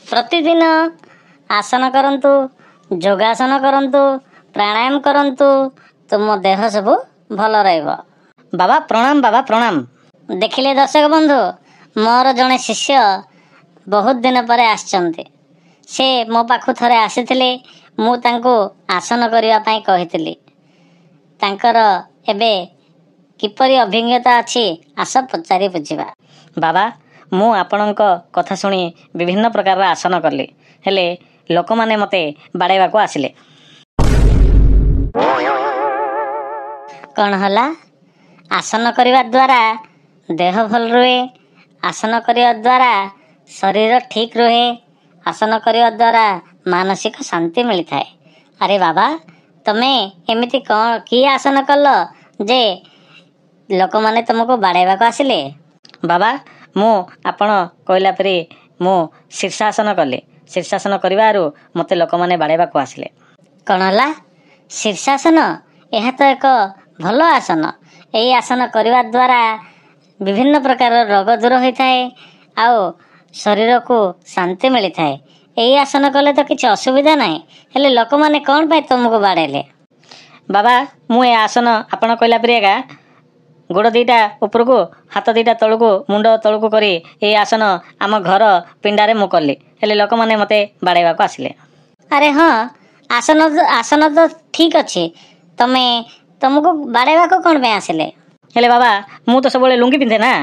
प्रतिदिन आसन करंतु, योगासन करंतु, प्राणायाम करंतु, तुम देह सब भल रहिबो। बाबा प्रणाम, बाबा प्रणाम। देखिले दर्शक बंधु, मोर जड़े शिष्य बहुत दिन पर आसचंती। से मो पाखु थरे आसीथिले, मु तांको आसन करिवा पई कहिथिली। तांकर एबे किपरि अभिज्ञता अछि आस पचारि बुझिबा। बाबा मु आपणक कथा शुणी विभिन्न प्रकार आसन कली, हेले लोक माने मते बाड़ेबा को आसिले। कौन हला? आसन करिवा द्वारा देह भल रुहे, आसन करिवा द्वारा शरीर ठीक रुहे, आसन करिवा द्वारा मानसिक शांति मिली थाए। अरे बाबा तमे एमिति कौन की आसन कल जे लोक माने तुमको बाड़ेबा को आसिले? बाबा मु आपण कहला परे मु शीर्षासन कले। शीर्षासन करिवारु मते लोक माने बाड़ेबा को आसिले। कौन हला? शीर्षासन यह तो एक भल आसन। एई आसन करिवा द्वारा विभिन्न प्रकार रोग दूर होता है, आओ शरीर को शांति मिली थाए। एई आसन कले तो किसी असुविधा नहीं, हेले लोक माने कौन पाए तुमको बाड़ेले? बाबा मु ए आसन आपण कहला परेगा गोड़ दीटा ऊपर को, हाथ दीटा तलू, मुंड तलू को करी ए आसन आम घर पिंडारे मु कली, हेले लोक माने मते बाड़ेबा को आसिले। अरे हाँ आसन तो ठीक अच्छे, तमे तुमको बाड़ेबा को कौन पे आसिले? हेले बाबा मु तो सब लुंगी पिंधे ना।